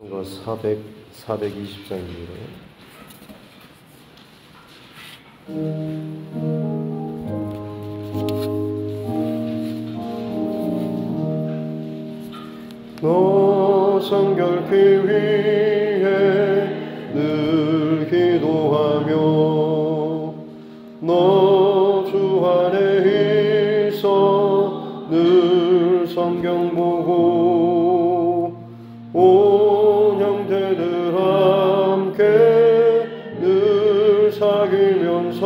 420장입니다. 너 성결케 위해 늘 기도하며 너 주 안에 있어 늘 성경 보고 온 형제들 함께 늘 사귀면서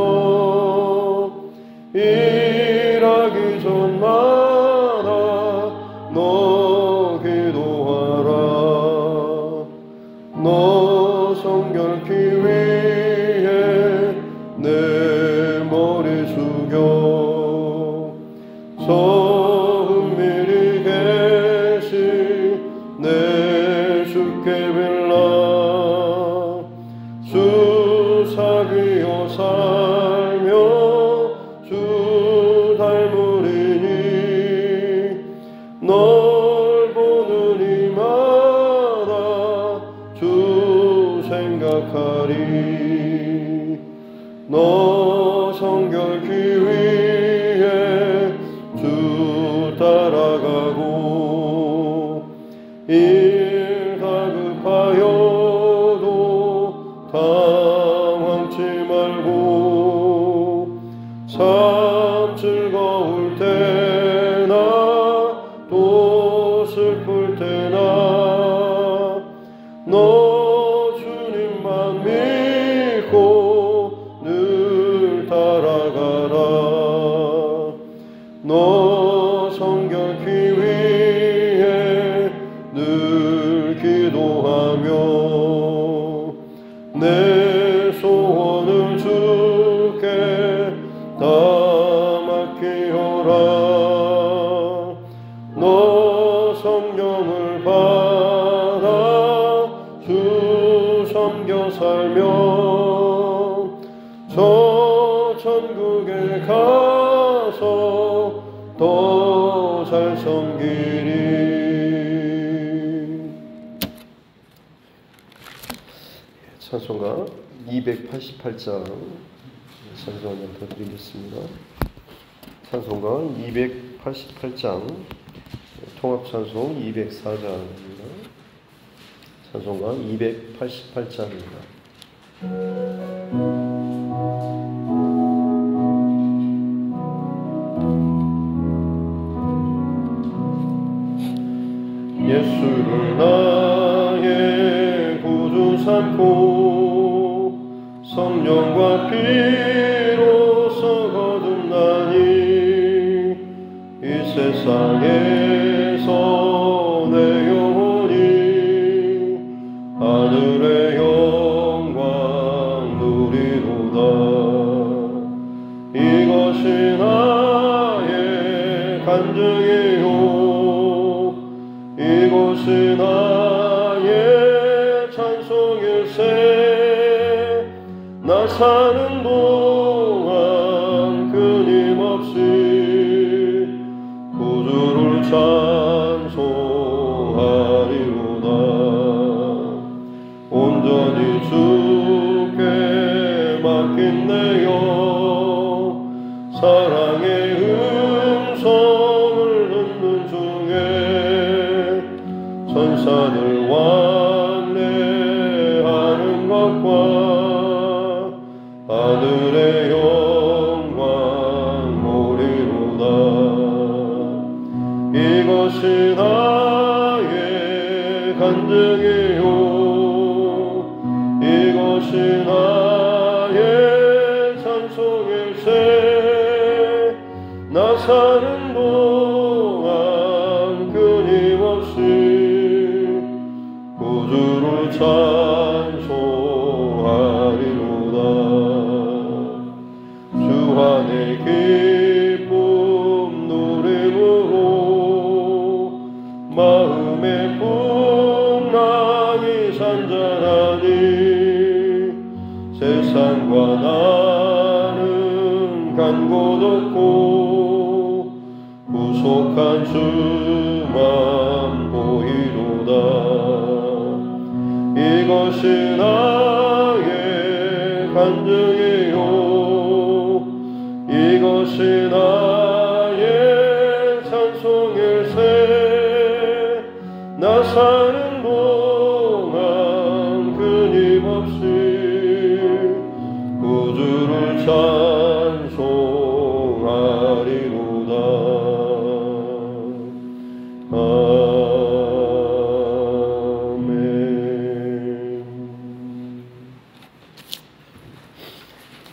일하기 전마다 너 기도하라. 너 성결케 위해 내 머리 숙여 저 은밀히 계신 내 주께 빌라. 주 사귀어 살며 주 닮으리니 널 보는 이마다 주 생각하리. 너 성결케 위해 주 따라가고 일 다급하여도 당황치 말고 참 즐거울 때나 또 슬플 때나 너 주님만 믿고 늘 따라가라. 너 성결케 위해 늘 기도하며 내 소원을 주께 다 맡기어라. 너 성령을 받아 주 섬겨 살면 저 천국에 가서 더 잘 섬기리. 찬송가 288장 찬송 한번 더 드리겠습니다. 찬송가 288장 통합찬송 204장입니다. 찬송가 288장입니다. 예수를 나의 구주 삼고 성령과 피로서 거듭나니 이 세상에서 내 영혼이 하늘의 영광 누리로다. 이것이 나의 간증이요 이곳이 나의 찬송일세. 나 사는 동안 끊임없이 구주를 찬송하리로다. 온전히 주께 맡긴 내 영 사랑의 음성을 듣는 중에 천사들 왕래하는 것과 하늘의 영광 보리로다. 이것이 나의 간증이요 이것이 나의 찬송일세. 나 사는 동안 끊임없이 구주를 찬송하리로다. 주 안의 기쁨 누림으로 마음의 풍랑이 잔잔하니 세상과 나는 간 곳 없고 구속한 주만 보이로다. 이것이 나의 간증이요 이것이 나의 찬송일세 나 사는 동안 끊임없이 우주를 찬송하리로다. 아멘.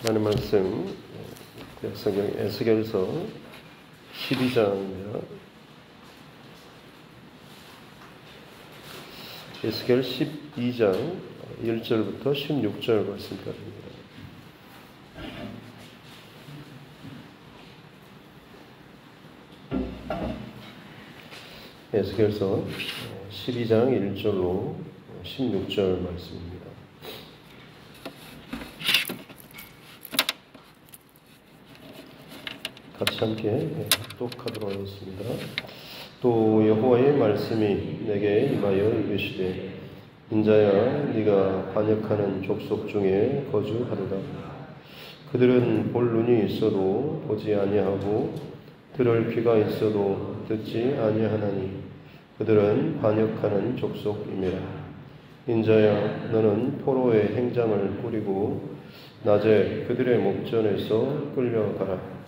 하나님 말씀 성경 에스겔서 12장입니다. 에스겔 12장 1절부터 16절 말씀까지입니다. 에스겔서 12장 1절로 16절 말씀입니다. 같이 함께 합독하도록 하겠습니다. 또 여호와의 말씀이 내게 임하여 이르시되 인자야 네가 반역하는 족속 중에 거주하도다. 그들은 볼 눈이 있어도 보지 아니하고 들을 귀가 있어도 듣지 아니하나니 그들은 반역하는 족속임이라. 인자야 너는 포로의 행장을 꾸리고 낮에 그들의 목전에서 끌려가라.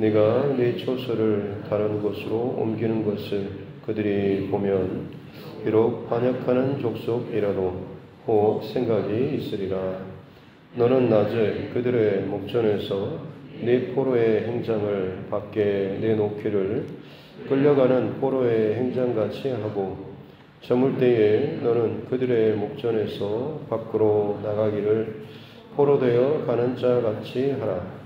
네가 네 처소를 다른 곳으로 옮기는 것을 그들이 보면 비록 반역하는 족속이라도 혹 생각이 있으리라. 너는 낮에 그들의 목전에서 네 포로의 행장을 밖에 내놓기를 끌려가는 포로의 행장같이 하고 저물 때에 너는 그들의 목전에서 밖으로 나가기를 포로되어 가는 자같이 하라.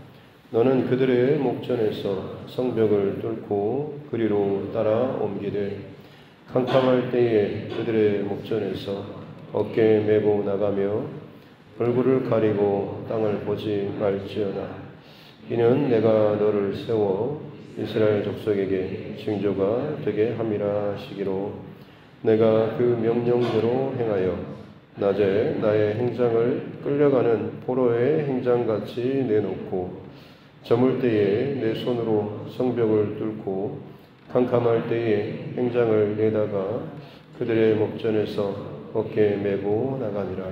너는 그들의 목전에서 성벽을 뚫고 그리로 따라 옮기되 캄캄할 때에 그들의 목전에서 어깨에 메고 나가며 얼굴을 가리고 땅을 보지 말지어다. 이는 내가 너를 세워 이스라엘 족속에게 징조가 되게 함이라 하시기로 내가 그 명령대로 행하여 낮에 나의 행장을 끌려가는 포로의 행장같이 내놓고 저물 때에 내 손으로 성벽을 뚫고 캄캄할 때에 행장을 내다가 그들의 목전에서 어깨에 메고 나가니라.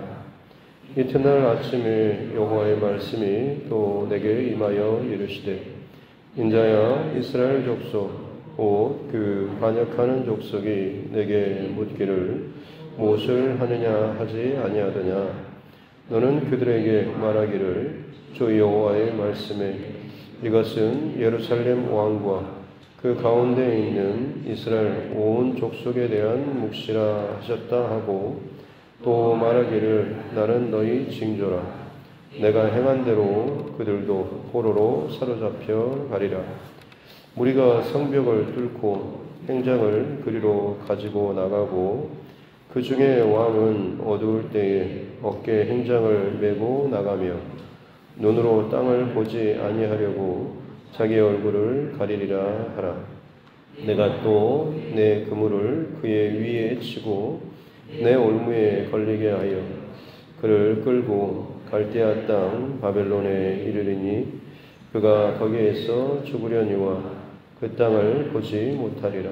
이튿날 아침에 여호와의 말씀이 또 내게 임하여 이르시되 인자야 이스라엘 족속 곧 그 반역하는 족속이 내게 묻기를 무엇을 하느냐 하지 아니하더냐. 너는 그들에게 말하기를 주 여호와의 말씀에 이것은 예루살렘 왕과 그 가운데 있는 이스라엘 온 족속에 대한 묵시라 하셨다 하고 또 말하기를 나는 너희 징조라. 내가 행한 대로 그들도 포로로 사로잡혀 가리라. 무리가 성벽을 뚫고 행장을 그리로 가지고 나가고 그 중에 왕은 어두울 때에 어깨에 행장을 메고 나가며 눈으로 땅을 보지 아니하려고 자기 얼굴을 가리리라 하라. 내가 또 내 그물을 그의 위에 치고 내 올무에 걸리게 하여 그를 끌고 갈대아 땅 바벨론에 이르리니 그가 거기에서 죽으려니와 그 땅을 보지 못하리라.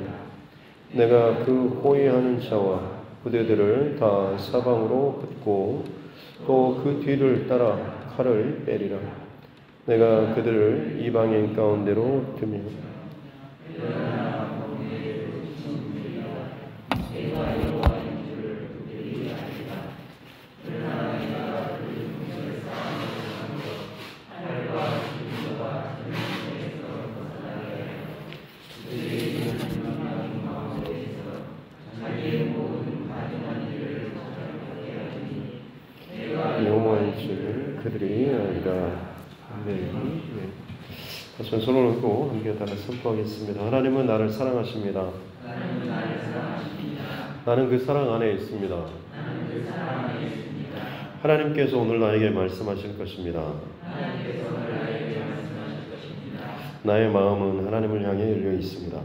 내가 그 호위하는 자와 부대들을 다 사방으로 붙고 또 그 뒤를 따라 칼을 빼리라. 내가 그들을 이방인 가운데로 두며 여호와의 줄 그들이 아니라. 네. 다시 손을 얹고 함께 따라 선포하겠습니다. 하나님은 나를 사랑하십니다. 나는 그 사랑 안에 있습니다. 하나님께서 오늘 나에게 말씀하실 것입니다. 나의 마음은 하나님을 향해 열려 있습니다.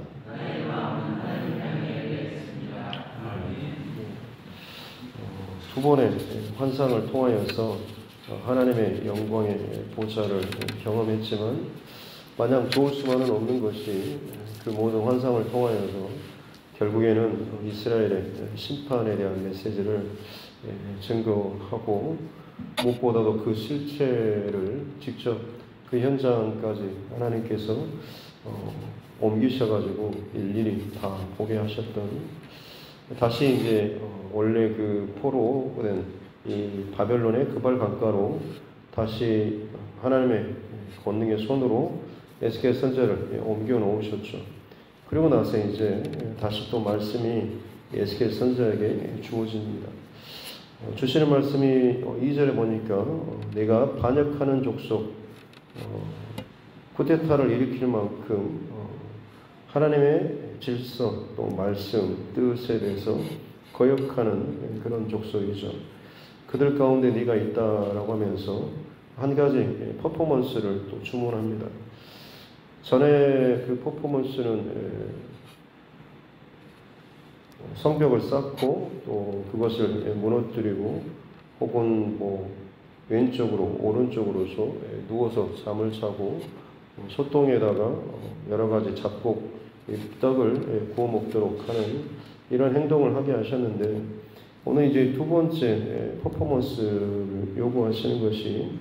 두 번의 환상을 통하여서 하나님의 영광의 보좌를 경험했지만 마냥 좋을 수만은 없는 것이 그 모든 환상을 통하여서 결국에는 이스라엘의 심판에 대한 메시지를 증거하고 무엇보다도 그 실체를 직접 그 현장까지 하나님께서 옮기셔가지고 일일이 다 보게 하셨던, 다시 이제 원래 그 포로된 이 바벨론의 그발 강가로 다시 하나님의 권능의 손으로 에스겔 선지자를 옮겨 놓으셨죠. 그리고 나서 이제 다시 또 말씀이 에스겔 선지자에게 주어집니다. 주시는 말씀이 2절에 보니까 내가 반역하는 족속, 쿠데타를 일으킬 만큼 하나님의 질서 또 말씀 뜻에 대해서 거역하는 그런 족속이죠. 그들 가운데 네가 있다라고 하면서 한 가지 퍼포먼스를 또 주문합니다. 전에 그 퍼포먼스는 성벽을 쌓고 또 그것을 무너뜨리고 혹은 왼쪽으로 오른쪽으로서 누워서 잠을 자고 소똥에다가 여러 가지 잡곡 떡을 구워 먹도록 하는 이런 행동을 하게 하셨는데, 오늘 이제 두 번째 퍼포먼스를 요구하시는 것이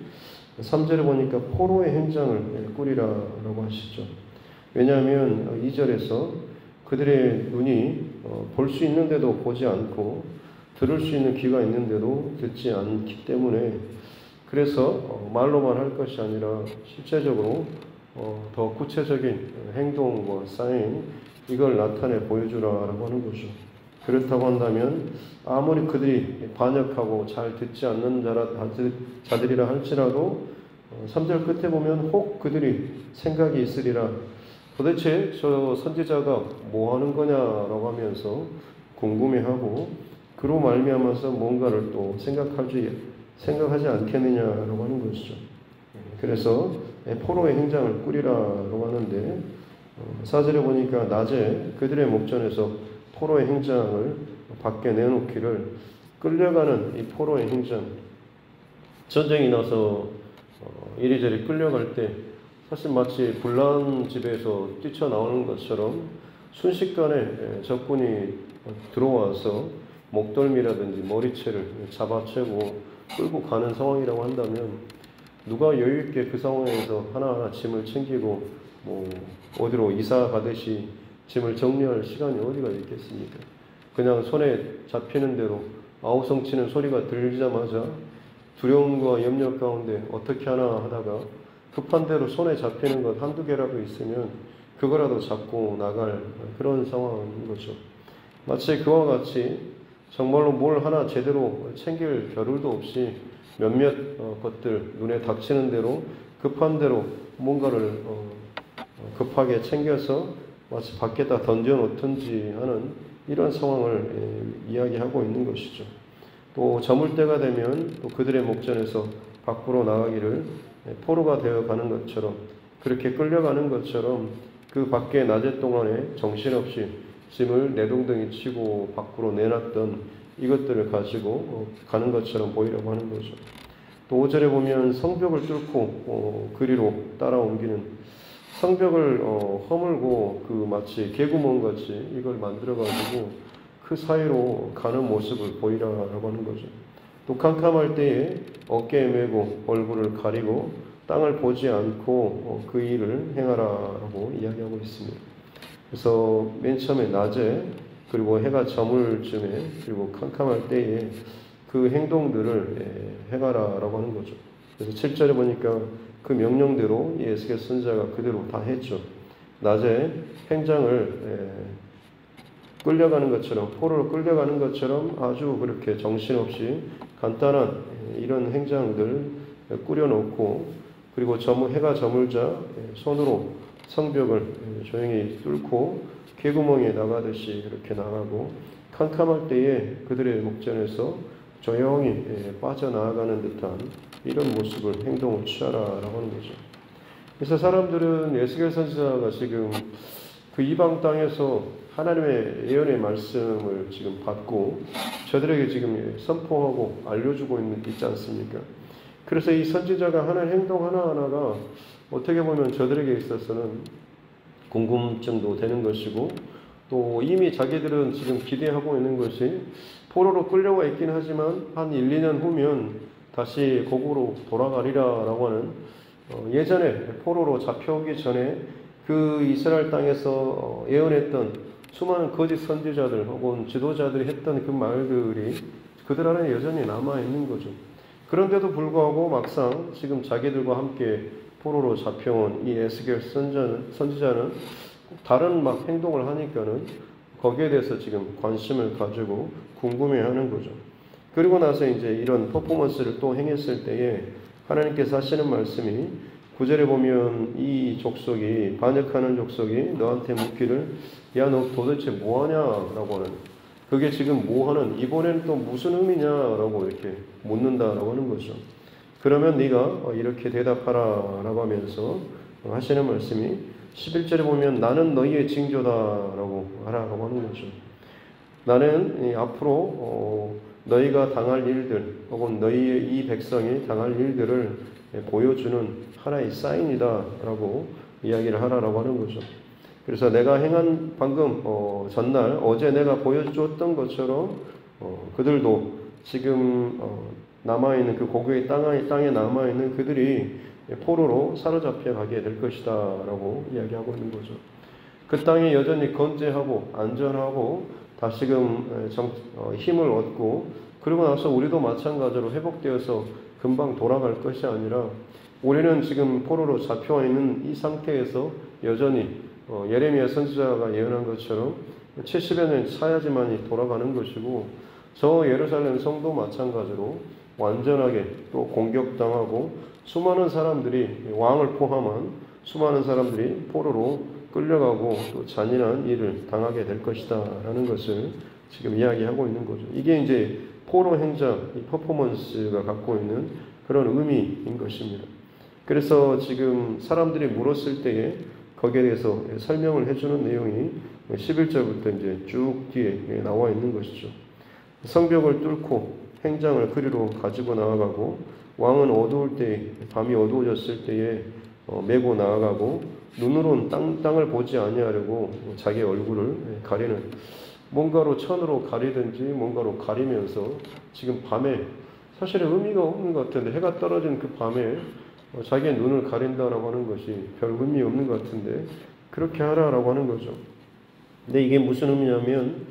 3절에 보니까 포로의 행장을 꾸리라라고 하시죠. 왜냐하면 2절에서 그들의 눈이 볼 수 있는데도 보지 않고 들을 수 있는 귀가 있는데도 듣지 않기 때문에, 그래서 말로만 할 것이 아니라 실제적으로 더 구체적인 행동과 사인, 이걸 나타내 보여주라라고 하는 거죠. 그렇다고 한다면 아무리 그들이 반역하고 잘 듣지 않는 자들이라 할지라도 3절 끝에 보면 혹 그들이 생각이 있으리라, 도대체 저 선지자가 뭐 하는 거냐라고 하면서 궁금해하고 그로 말미암아서 뭔가를 또 생각하지 않겠느냐라고 하는 것이죠. 그래서 포로의 행장을 꾸리라라고 하는데 4절에 보니까 낮에 그들의 목전에서 포로의 행장을 밖에 내놓기를, 끌려가는 이 포로의 행장, 전쟁이 나서 이리저리 끌려갈 때 사실 마치 불난 집에서 뛰쳐나오는 것처럼 순식간에 적군이 들어와서 목덜미라든지 머리채를 잡아채고 끌고 가는 상황이라고 한다면 누가 여유있게 그 상황에서 하나하나 짐을 챙기고 어디로 이사 가듯이 짐을 정리할 시간이 어디가 있겠습니까? 그냥 손에 잡히는 대로 아우성치는 소리가 들리자마자 두려움과 염려 가운데 어떻게 하나 하다가 급한 대로 손에 잡히는 것 한두 개라도 있으면 그거라도 잡고 나갈 그런 상황인 거죠. 마치 그와 같이 정말로 뭘 하나 제대로 챙길 겨를도 없이 몇몇 것들 눈에 닥치는 대로 급한 대로 뭔가를 급하게 챙겨서 마치 밖에다 던져놓든지 하는 이런 상황을 이야기하고 있는 것이죠. 또 저물 때가 되면 또 그들의 목전에서 밖으로 나가기를 포로가 되어 가는 것처럼, 그렇게 끌려가는 것처럼 그 밖에 낮에 동안에 정신없이 짐을 내동댕이 치고 밖으로 내놨던 이것들을 가지고 가는 것처럼 보이려고 하는 거죠. 또 5절에 보면 성벽을 뚫고 그리로 따라옮기는, 성벽을 허물고 그 마치 개구멍같이 이걸 만들어가지고 그 사이로 가는 모습을 보이라라고 하는 거죠. 또 캄캄할 때에 어깨에 메고 얼굴을 가리고 땅을 보지 않고 그 일을 행하라라고 이야기하고 있습니다. 그래서 맨 처음에 낮에, 그리고 해가 저물 쯤에, 그리고 캄캄할 때에 그 행동들을 행하라라고 하는 거죠. 그래서 7절에 보니까 그 명령대로 에스겔 선지자가 그대로 다 했죠. 낮에 행장을 끌려가는 것처럼, 포로로 끌려가는 것처럼 아주 그렇게 정신없이 간단한 이런 행장들 꾸려놓고, 그리고 해가 저물자 손으로 성벽을 조용히 뚫고 개구멍에 나가듯이 이렇게 나가고, 캄캄할 때에 그들의 목전에서 조용히 빠져나가는 듯한 이런 모습을, 행동을 취하라라고 하는 거죠. 그래서 사람들은 에스겔 선지자가 지금 그 이방 땅에서 하나님의 예언의 말씀을 지금 받고 저들에게 지금 선포하고 알려주고 있지 않습니까? 그래서 이 선지자가 하는 행동 하나하나가 어떻게 보면 저들에게 있어서는 궁금증도 되는 것이고, 또 이미 자기들은 지금 기대하고 있는 것이 포로로 끌려와 있긴 하지만 한 1, 2년 후면 다시 고국으로 돌아가리라라고 하는, 예전에 포로로 잡혀오기 전에 그 이스라엘 땅에서 예언했던 수많은 거짓 선지자들 혹은 지도자들이 했던 그 말들이 그들 안에 여전히 남아있는 거죠. 그런데도 불구하고 막상 지금 자기들과 함께 포로로 잡혀온 이 에스겔 선지자는 다른 막 행동을 하니까는 거기에 대해서 지금 관심을 가지고 궁금해하는 거죠. 그리고 나서 이제 이런 퍼포먼스를 또 행했을 때에 하나님께서 하시는 말씀이 9절에 보면 이 족속이, 반역하는 족속이 너한테 묻기를 야 너 도대체 뭐하냐라고 하는, 그게 지금 뭐하는, 이번에는 또 무슨 의미냐라고 이렇게 묻는다라고 하는 거죠. 그러면 네가 이렇게 대답하라라고 하면서 하시는 말씀이 11절에 보면 나는 너희의 징조다라고 하라고 하는 거죠. 나는 앞으로 너희가 당할 일들 혹은 너희의 이 백성이 당할 일들을 보여주는 하나의 사인이다라고 이야기를 하라라고 하는 거죠. 그래서 내가 행한 방금 전날 어제 내가 보여주었던 것처럼 그들도 지금 남아있는 그 고국의 땅에 남아있는 그들이 포로로 사로잡혀 가게 될 것이다 라고 이야기하고 있는 거죠. 그 땅이 여전히 건재하고 안전하고 다시금 힘을 얻고, 그리고 나서 우리도 마찬가지로 회복되어서 금방 돌아갈 것이 아니라 우리는 지금 포로로 잡혀와 있는 이 상태에서 여전히 예레미야 선지자가 예언한 것처럼 70여 년 차야지만이 돌아가는 것이고, 저 예루살렘 성도 마찬가지로 완전하게 또 공격당하고 수많은 사람들이, 왕을 포함한 수많은 사람들이 포로로 끌려가고 또 잔인한 일을 당하게 될 것이다 라는 것을 지금 이야기하고 있는 거죠. 이게 이제 포로 행장, 이 퍼포먼스가 갖고 있는 그런 의미인 것입니다. 그래서 지금 사람들이 물었을 때에 거기에 대해서 설명을 해주는 내용이 11절부터 이제 쭉 뒤에 나와 있는 것이죠. 성벽을 뚫고 행장을 그리로 가지고 나아가고, 왕은 어두울 때, 밤이 어두워졌을 때에 메고 나아가고, 눈으로는 땅을 보지 아니하려고 자기 얼굴을 가리는, 뭔가로 천으로 가리든지 뭔가로 가리면서 지금 밤에, 사실은 의미가 없는 것 같은데, 해가 떨어진 그 밤에 자기의 눈을 가린다라고 하는 것이 별 의미 없는 것 같은데 그렇게 하라라고 하는 거죠. 근데 이게 무슨 의미냐면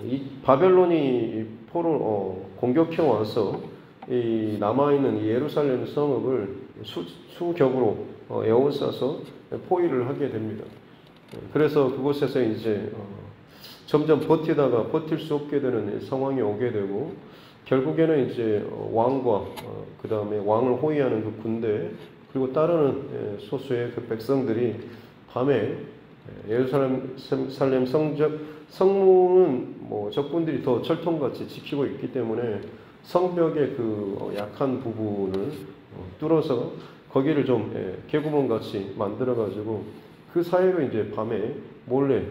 이 바벨론이 포로 공격해 와서 이 남아있는 이 예루살렘 성읍을 수격으로 에워싸서 포위를 하게 됩니다. 그래서 그곳에서 이제 점점 버티다가 버틸 수 없게 되는 상황이 오게 되고, 결국에는 이제 왕과 그 다음에 왕을 호위하는 그 군대, 그리고 따르는 소수의 그 백성들이 밤에 예루살렘 성문은 뭐 적군들이 더 철통같이 지키고 있기 때문에 성벽의 그 약한 부분을 뚫어서 거기를 좀 개구멍같이 만들어가지고 그 사이로 이제 밤에 몰래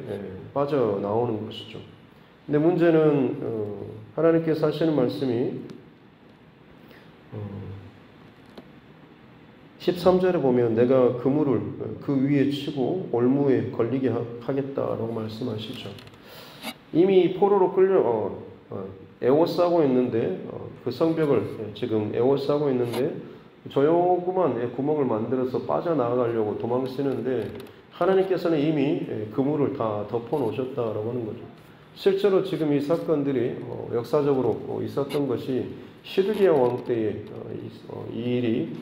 빠져나오는 것이죠. 근데 문제는 하나님께서 하시는 말씀이 13절에 보면 내가 그물을 그 위에 치고 올무에 걸리게 하겠다라고 말씀하시죠. 이미 포로로 끌려 에워싸고 있는데 그 성벽을 지금 에워싸고 있는데 조그만 구멍을 만들어서 빠져나가려고 도망치는데 하나님께서는 이미 그물을 다 덮어 놓으셨다라고 하는 거죠. 실제로 지금 이 사건들이 역사적으로 있었던 것이 시드기야 왕 때에 이 일이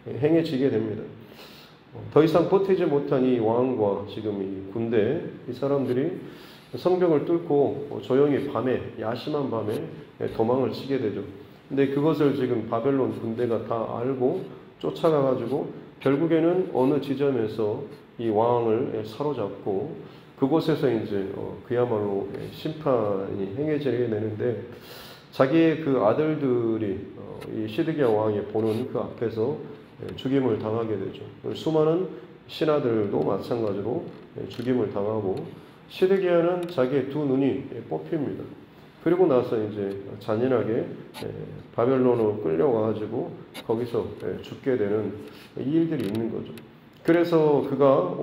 행해지게 됩니다. 더 이상 버티지 못한 이 왕과 지금 이 군대, 이 사람들이 성벽을 뚫고 조용히 밤에, 야심한 밤에 도망을 치게 되죠. 근데 그것을 지금 바벨론 군대가 다 알고 쫓아가가지고 결국에는 어느 지점에서 이 왕을 사로잡고 그곳에서 이제 그야말로 심판이 행해지게 되는데, 자기의 그 아들들이 이 시드기야 왕이 보는 그 앞에서 죽임을 당하게 되죠. 수많은 신하들도 마찬가지로 죽임을 당하고, 시드기야는 자기의 두 눈이 뽑힙니다. 그리고 나서 이제 잔인하게 바벨론으로 끌려와가지고 거기서 죽게 되는 이 일들이 있는 거죠. 그래서 그가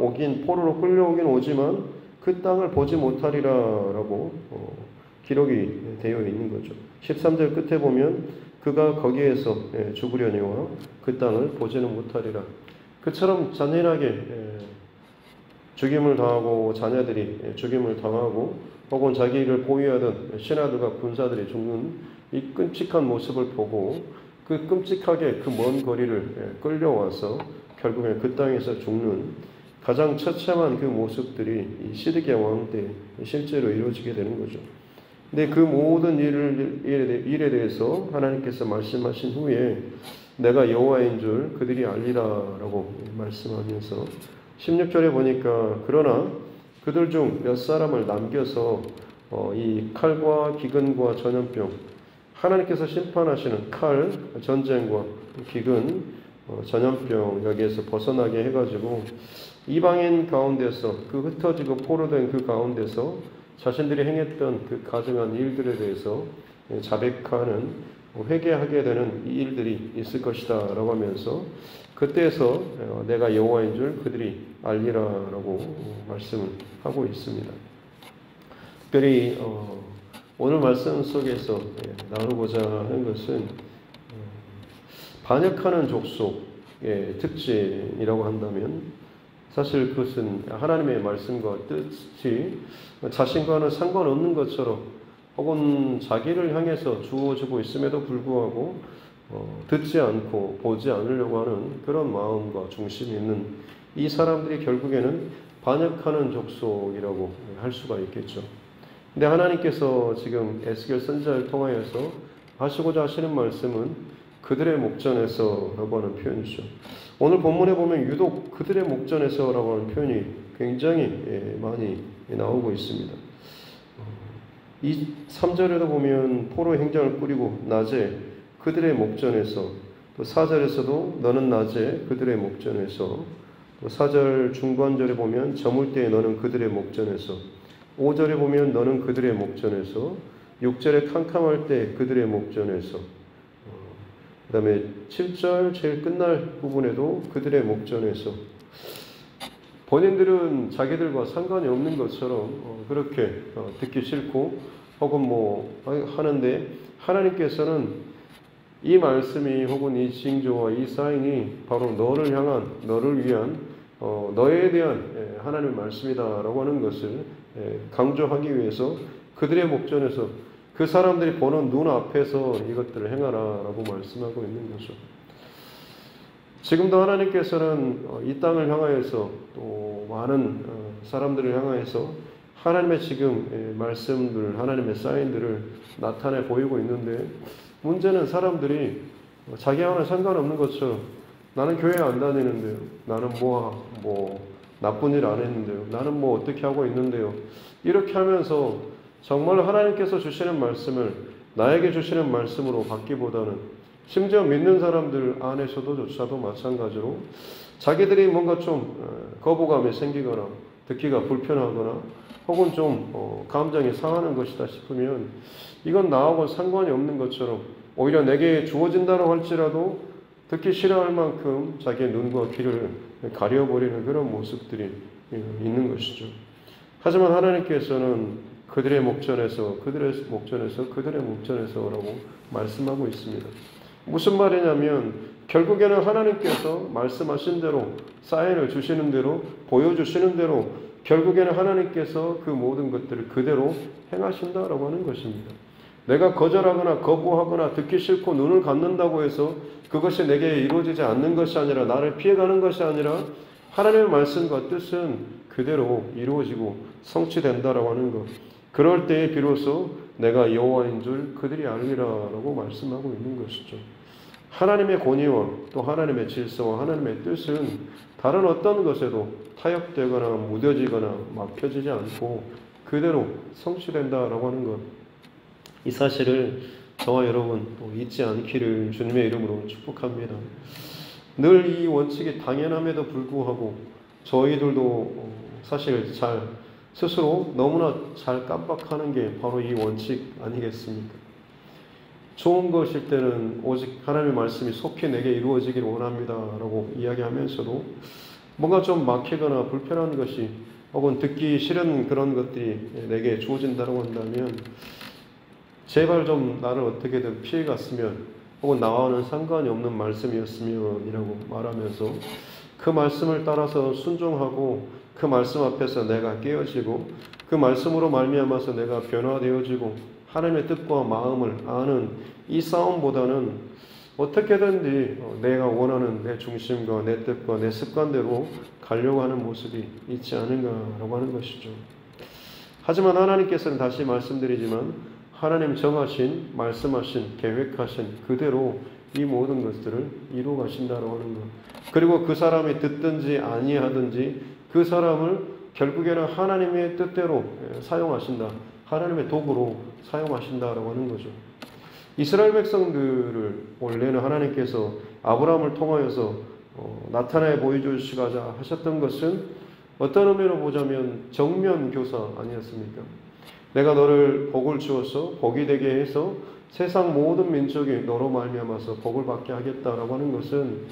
포로로 끌려오긴 오지만 그 땅을 보지 못하리라라고 기록이 되어 있는 거죠. 13절 끝에 보면 그가 거기에서 죽으려니와 그 땅을 보지는 못하리라. 그처럼 잔인하게 죽임을 당하고 자녀들이 죽임을 당하고 혹은 자기를 보위하던 신하들과 군사들이 죽는 이 끔찍한 모습을 보고 그 끔찍하게 그 먼 거리를 끌려와서 결국에 그 땅에서 죽는 가장 처참한 그 모습들이 이 시드기야 왕 때 실제로 이루어지게 되는 거죠. 근데 그 모든 일에 대해서 하나님께서 말씀하신 후에 내가 여호와인 줄 그들이 알리라라고 말씀하면서 16절에 보니까 그러나 그들 중 몇 사람을 남겨서 이 칼과 기근과 전염병, 하나님께서 심판하시는 칼, 전쟁과 기근, 전염병 여기에서 벗어나게 해가지고 이방인 가운데서 그 흩어지고 포로된 그 가운데서 자신들이 행했던 그 가증한 일들에 대해서 자백하는 회개하게 되는 이 일들이 있을 것이다 라고 하면서 그때에서 내가 여호와인 줄 그들이 알리라라고 말씀을 하고 있습니다. 특별히 오늘 말씀 속에서 나누고자 하는 것은 반역하는 족속의 특징이라고 한다면 사실 그것은 하나님의 말씀과 뜻이 자신과는 상관없는 것처럼 혹은 자기를 향해서 주어지고 있음에도 불구하고 듣지 않고 보지 않으려고 하는 그런 마음과 중심이 있는 이 사람들이 결국에는 반역하는 족속이라고 할 수가 있겠죠. 근데 하나님께서 지금 에스겔 선지자를 통하여서 하시고자 하시는 말씀은 그들의 목전에서라고 하는 표현이죠. 오늘 본문에 보면 유독 그들의 목전에서라고 하는 표현이 굉장히 많이 나오고 있습니다. 이 3절에도 보면 포로 행장을 꾸리고 낮에 그들의 목전에서, 또 4절에서도 너는 낮에 그들의 목전에서, 또 4절 중반절에 보면 저물 때에 너는 그들의 목전에서, 5절에 보면 너는 그들의 목전에서, 6절에 캄캄할 때 그들의 목전에서, 그 다음에 7절 제일 끝날 부분에도 그들의 목전에서. 본인들은 자기들과 상관이 없는 것처럼 그렇게 듣기 싫고 혹은 하는데 하나님께서는 이 말씀이 혹은 이 징조와 이 사인이 바로 너를 향한, 너를 위한 너에 대한 하나님의 말씀이다라고 하는 것을 강조하기 위해서 그들의 목전에서 그 사람들이 보는 눈 앞에서 이것들을 행하라라고 말씀하고 있는 거죠. 지금도 하나님께서는 이 땅을 향하여서 또 많은 사람들을 향하여서 하나님의 지금 말씀들, 하나님의 사인들을 나타내 보이고 있는데 문제는 사람들이 자기와는 상관없는 것처럼 나는 교회 안 다니는데요. 나는 나쁜 일 안 했는데요. 나는 어떻게 하고 있는데요. 이렇게 하면서 정말 하나님께서 주시는 말씀을 나에게 주시는 말씀으로 받기보다는 심지어 믿는 사람들 안에서도조차도 마찬가지로 자기들이 뭔가 좀 거부감이 생기거나 듣기가 불편하거나 혹은 좀 감정이 상하는 것이다 싶으면 이건 나하고 상관이 없는 것처럼 오히려 내게 주어진다고 할지라도 듣기 싫어할 만큼 자기의 눈과 귀를 가려버리는 그런 모습들이 있는 것이죠. 하지만 하나님께서는 그들의 목전에서 라고 말씀하고 있습니다. 무슨 말이냐면 결국에는 하나님께서 말씀하신 대로 사인을 주시는 대로 보여주시는 대로 결국에는 하나님께서 그 모든 것들을 그대로 행하신다라고 하는 것입니다. 내가 거절하거나 거부하거나 듣기 싫고 눈을 감는다고 해서 그것이 내게 이루어지지 않는 것이 아니라 나를 피해가는 것이 아니라 하나님의 말씀과 뜻은 그대로 이루어지고 성취된다라고 하는 것. 그럴 때에 비로소 내가 여호와인 줄 그들이 알리라라고 말씀하고 있는 것이죠. 하나님의 권위와 또 하나님의 질서와 하나님의 뜻은 다른 어떤 것에도 타협되거나 무뎌지거나 막혀지지 않고 그대로 성취된다라고 하는 것. 이 사실을 저와 여러분 또 잊지 않기를 주님의 이름으로 축복합니다. 늘 이 원칙이 당연함에도 불구하고 저희들도 사실 잘 스스로 너무나 잘 깜빡하는 게 바로 이 원칙 아니겠습니까? 좋은 것일 때는 오직 하나님의 말씀이 속히 내게 이루어지기를 원합니다 라고 이야기하면서도 뭔가 좀 막히거나 불편한 것이 혹은 듣기 싫은 그런 것들이 내게 주어진다고 한다면 제발 좀 나를 어떻게든 피해갔으면 혹은 나와는 상관이 없는 말씀이었으면 이라고 말하면서 그 말씀을 따라서 순종하고 그 말씀 앞에서 내가 깨어지고 그 말씀으로 말미암아서 내가 변화되어지고 하나님의 뜻과 마음을 아는 이 싸움보다는 어떻게든지 내가 원하는 내 중심과 내 뜻과 내 습관대로 가려고 하는 모습이 있지 않은가라고 하는 것이죠. 하지만 하나님께서는 다시 말씀드리지만 하나님 정하신, 말씀하신, 계획하신 그대로 이 모든 것들을 이루어 가신다라고 하는 것. 그리고 그 사람이 듣든지 아니하든지 그 사람을 결국에는 하나님의 뜻대로 사용하신다. 하나님의 도구로 사용하신다라고 하는 거죠. 이스라엘 백성들을 원래는 하나님께서 아브라함을 통하여서 나타내 보여주시고자 하셨던 것은 어떤 의미로 보자면 정면 교사 아니었습니까? 내가 너를 복을 주어서 복이 되게 해서 세상 모든 민족이 너로 말미암아서 복을 받게 하겠다라고 하는 것은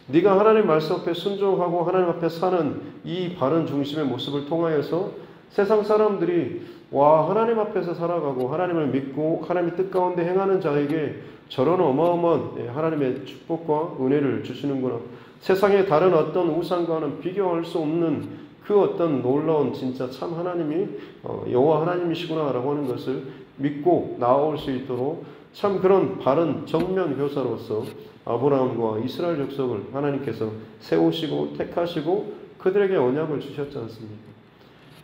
네가 하나님 말씀 앞에 순종하고 하나님 앞에 사는 이 바른 중심의 모습을 통하여서 세상 사람들이 와 하나님 앞에서 살아가고 하나님을 믿고 하나님의 뜻 가운데 행하는 자에게 저런 어마어마한 하나님의 축복과 은혜를 주시는구나. 세상의 다른 어떤 우상과는 비교할 수 없는 그 어떤 놀라운 진짜 참 하나님이 여호와 하나님이시구나라고 하는 것을 믿고 나아올 수 있도록 참 그런 바른 정면 교사로서 아브라함과 이스라엘 족속을 하나님께서 세우시고 택하시고 그들에게 언약을 주셨지 않습니까?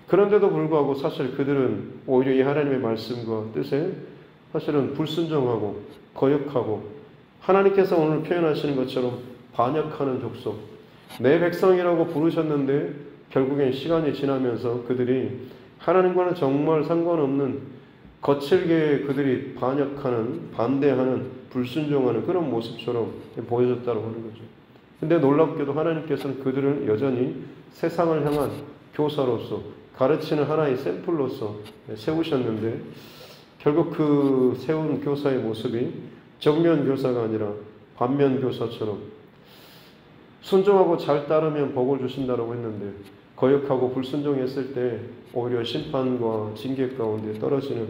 그런데도 불구하고 사실 그들은 오히려 이 하나님의 말씀과 뜻에 사실은 불순종하고 거역하고 하나님께서 오늘 표현하시는 것처럼 반역하는 족속, 내 백성이라고 부르셨는데 결국엔 시간이 지나면서 그들이 하나님과는 정말 상관없는 거칠게 그들이 반역하는, 반대하는, 불순종하는 그런 모습처럼 보여졌다고 하는 거죠. 근데 놀랍게도 하나님께서는 그들을 여전히 세상을 향한 교사로서 가르치는 하나의 샘플로서 세우셨는데 결국 그 세운 교사의 모습이 정면 교사가 아니라 반면 교사처럼 순종하고 잘 따르면 복을 주신다고 했는데 거역하고 불순종했을 때 오히려 심판과 징계 가운데 떨어지는,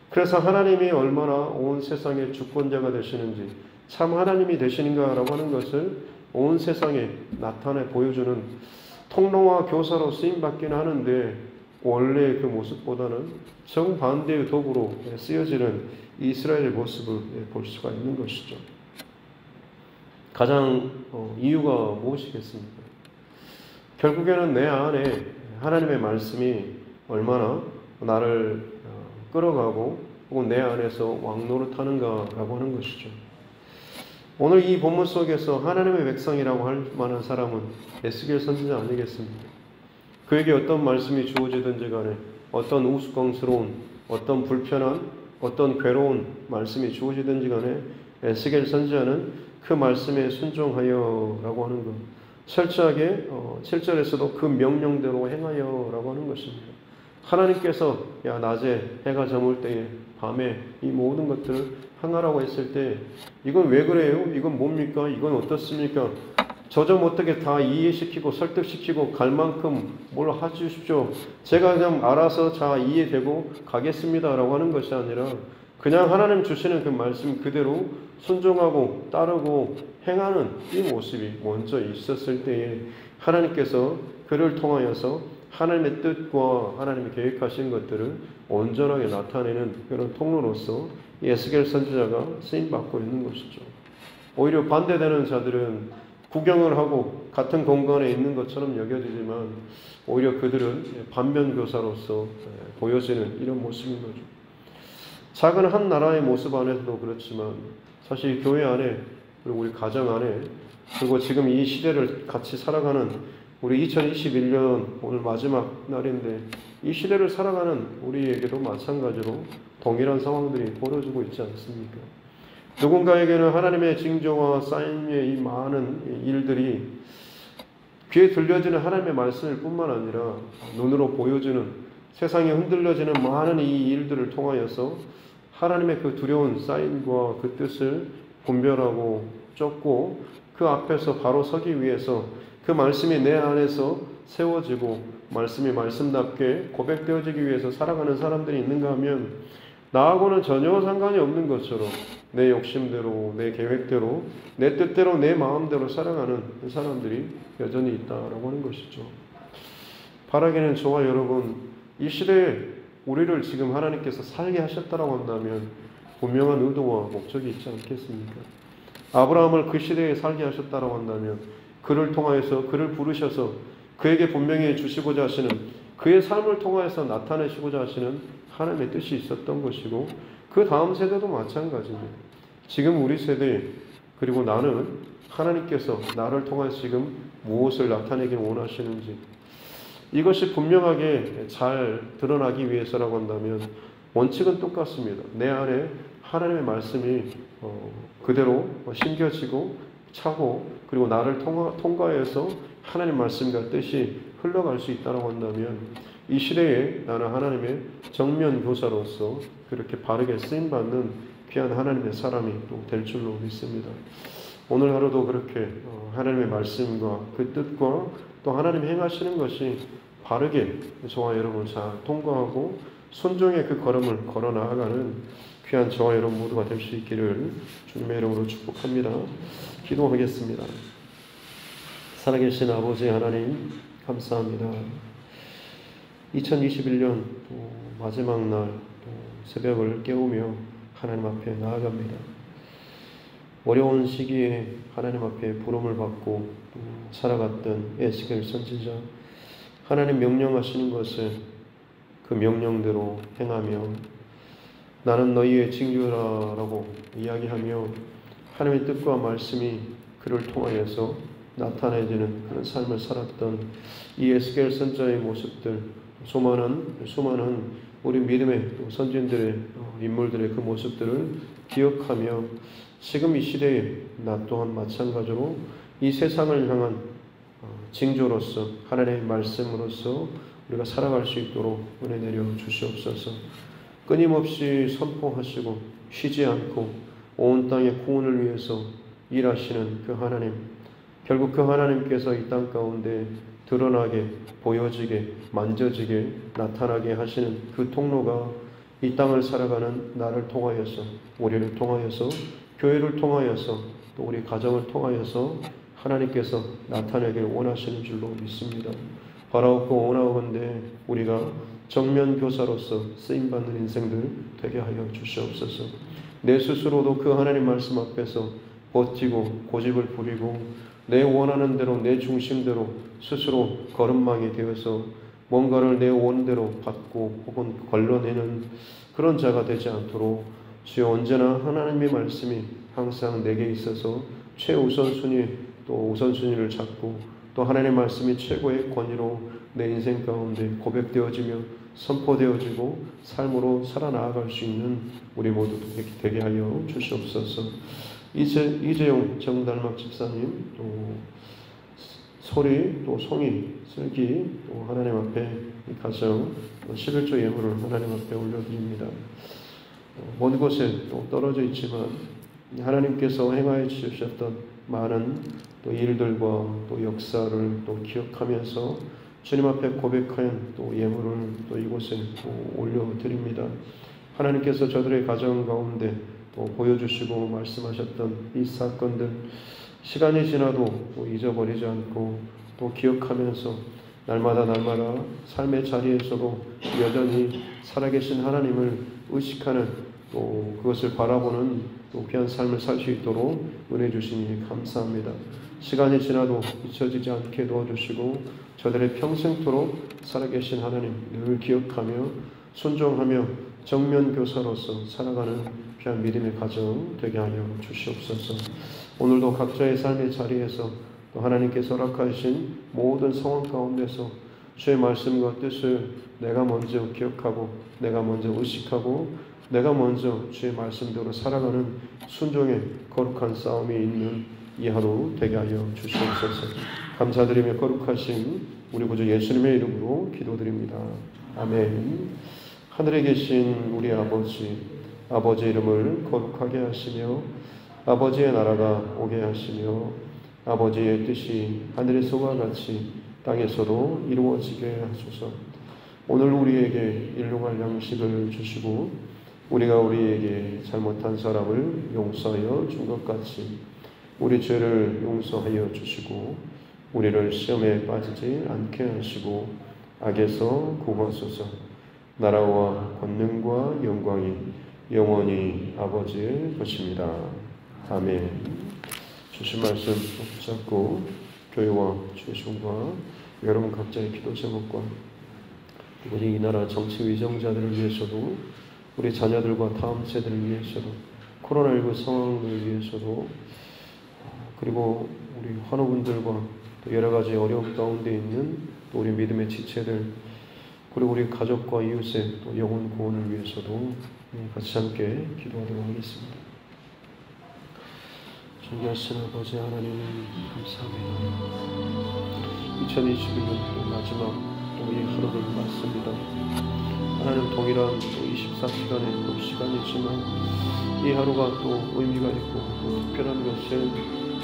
그래서 하나님이 얼마나 온 세상의 주권자가 되시는지 참 하나님이 되시는가라고 하는 것을 온 세상에 나타내 보여주는 통로와 교사로 쓰임받기는 하는데 원래 그 모습보다는 정반대의 도구로 쓰여지는 이스라엘의 모습을 볼 수가 있는 것이죠. 가장 이유가 무엇이겠습니까? 결국에는 내 안에 하나님의 말씀이 얼마나 나를 끌어가고 혹은 내 안에서 왕노릇하는가라고 하는 것이죠. 오늘 이 본문 속에서 하나님의 백성이라고 할 만한 사람은 에스겔 선지자 아니겠습니까? 그에게 어떤 말씀이 주어지든지 간에 어떤 우스꽝스러운, 어떤 불편한, 어떤 괴로운 말씀이 주어지든지 간에 에스겔 선지자는 그 말씀에 순종하여 라고 하는 것, 철저하게 7절에서도 그 명령대로 행하여 라고 하는 것입니다. 하나님께서 야 낮에 해가 저물 때에 밤에 이 모든 것들을 행하라고 했을 때 이건 왜 그래요? 이건 뭡니까? 이건 어떻습니까? 저 좀 어떻게 다 이해시키고 설득시키고 갈 만큼 뭘 해주십시오. 제가 그냥 알아서 자 이해되고 가겠습니다 라고 하는 것이 아니라 그냥 하나님 주시는 그 말씀 그대로 순종하고 따르고 행하는 이 모습이 먼저 있었을 때에 하나님께서 그를 통하여서 하나님의 뜻과 하나님이 계획하신 것들을 온전하게 나타내는 그런 통로로서 에스겔 선지자가 쓰임받고 있는 것이죠. 오히려 반대되는 자들은 구경을 하고 같은 공간에 있는 것처럼 여겨지지만 오히려 그들은 반면교사로서 보여지는 이런 모습인 거죠. 작은 한 나라의 모습 안에서도 그렇지만 사실 교회 안에 그리고 우리 가정 안에 그리고 지금 이 시대를 같이 살아가는 우리 2021년 오늘 마지막 날인데 이 시대를 살아가는 우리에게도 마찬가지로 동일한 상황들이 벌어지고 있지 않습니까? 누군가에게는 하나님의 징조와 사인의 이 많은 일들이 귀에 들려지는 하나님의 말씀일 뿐만 아니라 눈으로 보여지는 세상이 흔들려지는 많은 이 일들을 통하여서 하나님의 그 두려운 사인과 그 뜻을 분별하고 쫓고 그 앞에서 바로 서기 위해서 그 말씀이 내 안에서 세워지고 말씀이 말씀답게 고백되어지기 위해서 살아가는 사람들이 있는가 하면 나하고는 전혀 상관이 없는 것처럼 내 욕심대로, 내 계획대로, 내 뜻대로, 내 마음대로 살아가는 사람들이 여전히 있다라고 하는 것이죠. 바라기는 저와 여러분, 이 시대에 우리를 지금 하나님께서 살게 하셨다라고 한다면 분명한 의도와 목적이 있지 않겠습니까? 아브라함을 그 시대에 살게 하셨다라고 한다면 그를 통하여서 그를 부르셔서 그에게 분명히 주시고자 하시는 그의 삶을 통하여서 나타내시고자 하시는 하나님의 뜻이 있었던 것이고 그 다음 세대도 마찬가지입니다. 지금 우리 세대 그리고 나는 하나님께서 나를 통해서 지금 무엇을 나타내길 원하시는지 이것이 분명하게 잘 드러나기 위해서라고 한다면 원칙은 똑같습니다. 내 안에 하나님의 말씀이 그대로 심겨지고 차고 그리고 나를 통과해서 하나님 말씀과 뜻이 흘러갈 수 있다고 한다면 이 시대에 나는 하나님의 정면 교사로서 그렇게 바르게 쓰임받는 귀한 하나님의 사람이 또 될 줄로 믿습니다. 오늘 하루도 그렇게 하나님의 말씀과 그 뜻과 또 하나님 행하시는 것이 바르게 저와 여러분 잘 통과하고 순종의 그 걸음을 걸어 나아가는 귀한 저와 여러분 모두가 될 수 있기를 주님의 이름으로 축복합니다. 기도하겠습니다. 살아계신 아버지 하나님 감사합니다. 2021년 또 마지막 날 또 새벽을 깨우며 하나님 앞에 나아갑니다. 어려운 시기에 하나님 앞에 부름을 받고 살아갔던 에스겔 선지자 하나님 명령하시는 것을 그 명령대로 행하며 나는 너희의 징조라라고 이야기하며 하나님의 뜻과 말씀이 그를 통하여서 나타내지는 그런 삶을 살았던 이 에스겔 선지자의 모습들 수많은 우리 믿음의 선진들의 인물들의 그 모습들을 기억하며 지금 이 시대에 나 또한 마찬가지로 이 세상을 향한 징조로서 하나님의 말씀으로서 우리가 살아갈 수 있도록 은혜 내려 주시옵소서. 끊임없이 선포하시고 쉬지 않고 온 땅의 구원을 위해서 일하시는 그 하나님, 결국 그 하나님께서 이 땅 가운데 드러나게 보여지게 만져지게 나타나게 하시는 그 통로가 이 땅을 살아가는 나를 통하여서 우리를 통하여서 교회를 통하여서 또 우리 가정을 통하여서 하나님께서 나타내길 원하시는 줄로 믿습니다. 바라옵고 원하오건대 우리가 정면 교사로서 쓰임받는 인생들 되게 하여 주시옵소서. 내 스스로도 그 하나님 말씀 앞에서 버티고 고집을 부리고 내 원하는 대로 내 중심대로 스스로 걸음망이 되어서 뭔가를 내 원대로 받고 혹은 걸러내는 그런 자가 되지 않도록 주여 언제나 하나님의 말씀이 항상 내게 있어서 최우선순위 또 우선순위를 잡고 또 하나님의 말씀이 최고의 권위로 내 인생 가운데 고백되어지며 선포되어지고 삶으로 살아나아갈 수 있는 우리 모두 되게 하여 주시옵소서. 이재용 정달막 집사님 또 소리 또 송이 슬기 또 하나님 앞에 이 가정 11조 예물을 하나님 앞에 올려드립니다. 먼 곳에 또 떨어져 있지만 하나님께서 행하여 주셨던 많은 또 일들과 또 역사를 또 기억하면서 주님 앞에 고백하는 또 예물을 또 이곳에 또 올려드립니다. 하나님께서 저들의 가정 가운데 또 보여주시고 말씀하셨던 이 사건들 시간이 지나도 또 잊어버리지 않고 또 기억하면서 날마다 삶의 자리에서도 여전히 살아계신 하나님을 의식하는 또 그것을 바라보는 또 귀한 삶을 살 수 있도록 은혜 주시니 감사합니다. 시간이 지나도 잊혀지지 않게 도와주시고 저들의 평생토록 살아계신 하나님 늘 기억하며 순종하며 정면교사로서 살아가는 귀한 믿음의 가정 되게 하여 주시옵소서. 오늘도 각자의 삶의 자리에서 또 하나님께서 허락하신 모든 상황 가운데서 주의 말씀과 뜻을 내가 먼저 기억하고 내가 먼저 의식하고 내가 먼저 주의 말씀대로 살아가는 순종의 거룩한 싸움이 있는 이 하루 되게 하여 주시옵소서. 감사드리며 거룩하신 우리 구주 예수님의 이름으로 기도드립니다. 아멘. 하늘에 계신 우리 아버지 이름을 거룩하게 하시며 아버지의 나라가 오게 하시며 아버지의 뜻이 하늘에서와 같이 땅에서도 이루어지게 하소서. 오늘 우리에게 일용할 양식을 주시고 우리가 우리에게 잘못한 사람을 용서하여 준 것 같이 우리 죄를 용서하여 주시고 우리를 시험에 빠지지 않게 하시고 악에서 구하소서. 나라와 권능과 영광이 영원히 아버지의 것입니다. 아멘. 주신 말씀 붙잡고 교회와 주의종과 여러분 각자의 기도 제목과 우리 이 나라 정치 위정자들을 위해서도 우리 자녀들과 다음 세대를 위해서도 코로나19 상황을 위해서도 그리고 우리 환우분들과 또 여러 가지 어려움 가운데 있는 또 우리 믿음의 지체들 그리고 우리 가족과 이웃의 또 영혼 구원을 위해서도 같이 함께 기도하도록 하겠습니다. 존귀하신 아버지 하나님 감사합니다. 2021년 마지막 또 이 하루를 맞습니다. 하나님 동일한 또 24시간의 또 시간이지만 이 하루가 또 의미가 있고 또 특별한 것은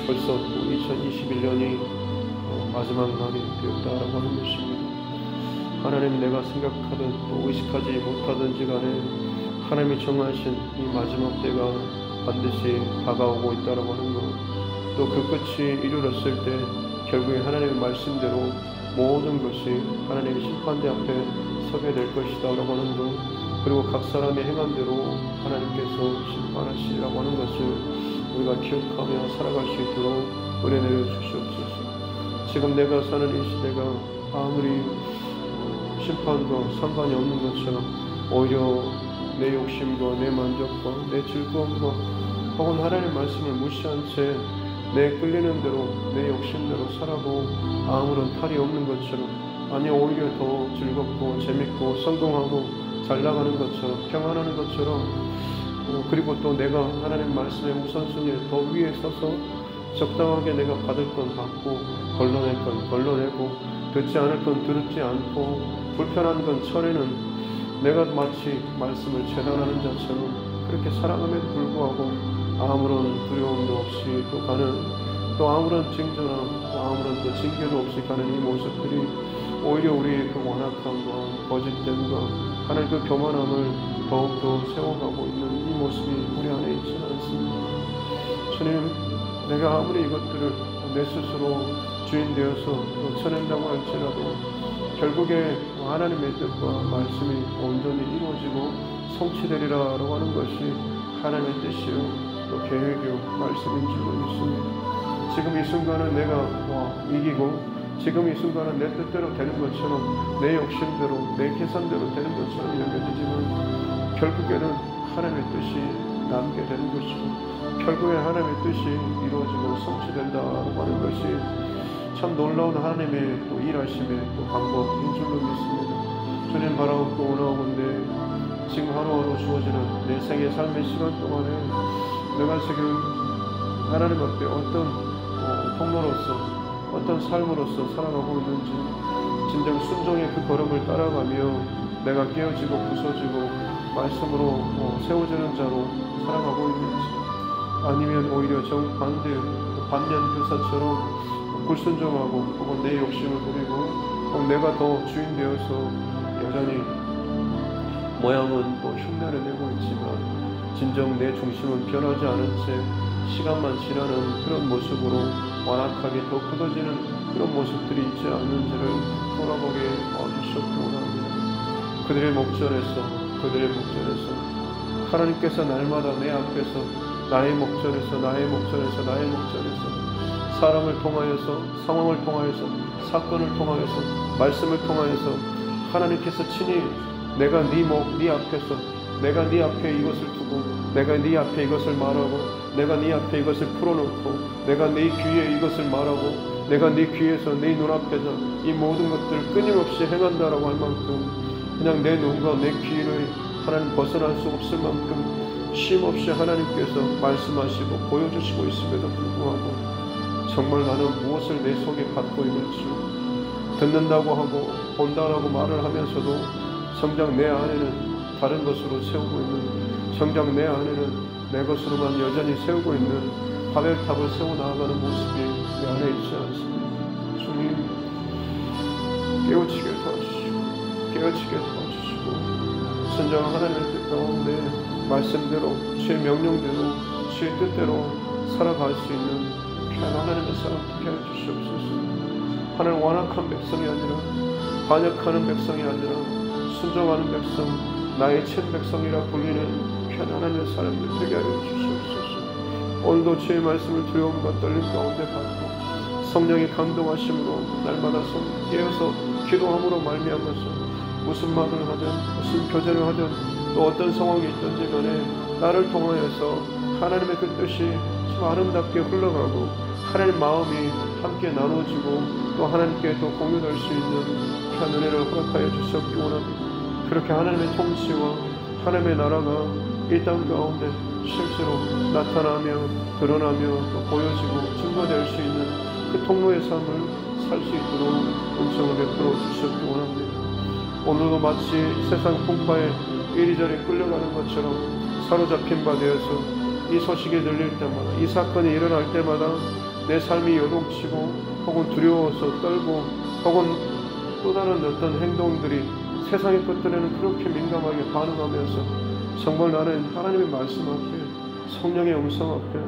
벌써 또 2021년이 마지막 날이 되었다라고 하는 것입니다. 하나님 내가 생각하든 또 의식하지 못하든지 간에 하나님이 정하신 이 마지막 때가 반드시 다가오고 있다라고 하는 것, 또 그 끝이 이루어졌을 때 결국에 하나님의 말씀대로 모든 것이 하나님의 심판대 앞에 서게 될 것이다 라고 하는 것, 그리고 각 사람의 행한대로 하나님께서 심판하시라고 하는 것을 우리가 기억하며 살아갈 수 있도록 은혜 내려 주시옵소서. 지금 내가 사는 이 시대가 아무리 심판과 상관이 없는 것처럼 오히려 내 욕심과 내 만족과 내 즐거움과 혹은 하나님의 말씀을 무시한 채 내 끌리는 대로 내 욕심대로 살아도 아무런 탈이 없는 것처럼, 아니 오히려 더 즐겁고 재밌고 성공하고 잘 나가는 것처럼 평안하는 것처럼, 그리고 또 내가 하나님 말씀의 우선순위에 더 위에 서서 적당하게 내가 받을 건 받고 걸러낼 건 걸러내고 듣지 않을 건 듣지 않고 불편한 건 철회는 내가 마치 말씀을 재단하는 자처럼 그렇게 살아감에도 불구하고 아무런 두려움도 없이 또 가는, 또 아무런 징조나 또 아무런 또 징계도 없이 가는 이 모습들이 오히려 우리의 그 완악함과 거짓됨과 하나님의 그 교만함을 더욱더 세워가고 있는 이 모습이 우리 안에 있지는 않습니다. 주님, 내가 아무리 이것들을 내 스스로 주인 되어서 쳐낸다고 할지라도 결국에 하나님의 뜻과 말씀이 온전히 이루어지고 성취되리라고 하는 것이 하나님의 뜻이요 또 계획이요 말씀인 줄로 믿습니다. 지금 이 순간은 내가 이기고 지금 이 순간은 내 뜻대로 되는 것처럼 내 욕심대로 내 계산대로 되는 것처럼 여겨지지만 결국에는 하나님의 뜻이 남게 되는 것이고 결국에 하나님의 뜻이 이루어지고 성취된다고 하는 것이 참 놀라운 하나님의 또 일하심의 또 방법인 줄로 믿습니다. 주님 바라옵고 원하오건대 지금 하루하루 주어지는 내 생의 삶의 시간 동안에 내가 지금 하나님 앞에 어떤 통로로서 어떤 삶으로서 살아가고 있는지, 진정 순종의 그 걸음을 따라가며 내가 깨어지고 부서지고 말씀으로 세워지는 자로 살아가고 있는지, 아니면 오히려 정반대 반면 교사처럼 불순종하고 혹은 내 욕심을 부리고 혹은 내가 더 주인 되어서 여전히 모양은 또 흉내를 내고 있지만 진정 내 중심은 변하지 않은 채 시간만 지나는 그런 모습으로 완악하게 더 굳어지는 그런 모습들이 있지 않는지를 돌아보게 주시옵기 원합니다. 그들의 목전에서 하나님께서 날마다 내 앞에서 나의 목전에서 사람을 통하여서 상황을 통하여서 사건을 통하여서 말씀을 통하여서 하나님께서 친히 내가 네 앞에서 내가 네 앞에 이것을 두고 내가 네 앞에 이것을 말하고 내가 네 앞에 이것을 풀어놓고 내가 네 귀에 이것을 말하고 내가 네 귀에서 네 눈앞에서 이 모든 것들을 끊임없이 행한다라고 할 만큼 그냥 내 눈과 내 귀를 하나님 벗어날 수 없을 만큼 쉼없이 하나님께서 말씀하시고 보여주시고 있음에도 불구하고 정말 나는 무엇을 내 속에 갖고 있는지 듣는다고 하고 본다라고 말을 하면서도 정작 내 안에는 다른 것으로 세우고 있는, 정작 내 안에는 내 것으로만 여전히 세우고 있는 바벨탑을 세워나가는 모습이 내 안에 있지 않습니다. 주님, 깨우치게 도와주시고 깨우치게 도와주시고 선정한 하나님의 뜻 가운데 말씀대로 주의 명령대로 주의 뜻대로 살아갈 수 있는 귀한 하나님의 사람 되게 해 주시옵소서. 하나님, 완악한 백성이 아니라 반역하는 백성이 아니라 순종하는 백성, 나의 친 백성이라 불리는 귀한 하나님의 사람들 되게 하여 주시옵소서. 오늘도 주의 말씀을 두려움과 떨림 가운데 받고 성령의 감동하심으로 날마다 손 깨어서 기도함으로 말미암아서 무슨 말을 하든 무슨 교제를 하든 또 어떤 상황이 있든지 간에 나를 통하여서 하나님의 그 뜻이 참 아름답게 흘러가고 하나님의 마음이 함께 나눠지고 또 하나님께 또 공유될 수 있는 그 은혜를 허락하여 주시옵기 원합니다. 그렇게 하나님의 통치와 하나님의 나라가 이 땅 가운데 실제로 나타나며 드러나며 또 보여지고 증거될 수 있는 그 통로의 삶을 살 수 있도록 은총을 베풀어 주시옵기 원합니다. 오늘도 마치 세상 풍파에 이리저리 끌려가는 것처럼 사로잡힌 바 되어서 이 소식이 들릴 때마다 이 사건이 일어날 때마다 내 삶이 요동치고 혹은 두려워서 떨고 혹은 또 다른 어떤 행동들이 세상의 것들에는 그렇게 민감하게 반응하면서 정말 나는 하나님의 말씀 앞에 성령의 음성 앞에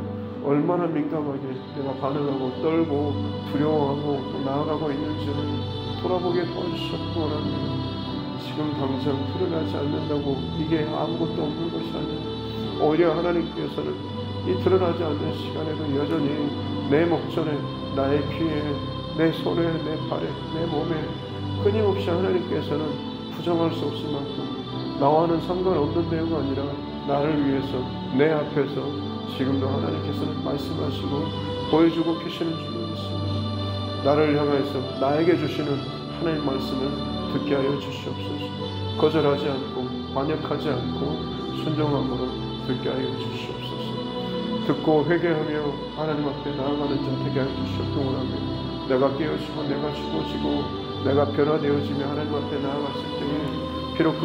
얼마나 민감하게 내가 반응하고 떨고 두려워하고 또 나아가고 있는지를 돌아보게 도와주시옵기 원합니다. 지금 당장 드러나지 않는다고 이게 아무것도 없는 것이 아니라 오히려 하나님께서는 이 드러나지 않는 시간에도 여전히 내 목전에 나의 귀에 내 손에 내 발에 내 몸에 끊임없이 하나님께서는 부정할 수 없을 만큼 나와는 상관없는 내용이 아니라 나를 위해서 내 앞에서 지금도 하나님께서는 말씀하시고 보여주고 계시는 줄로 믿습니다. 나를 향해서 나에게 주시는 하나님의 말씀을 듣게 하여 주시옵소서. 거절하지 않고 반역하지 않고 순종함으로 듣게 하여 주시옵소서. 듣고 회개하며 하나님 앞에 나아가는 자 되게 하여 주시옵기 원합니다. 내가 깨어지고 내가 죽어지고 내가 변화되어지며 하나님 앞에 나아갔을 때에 비록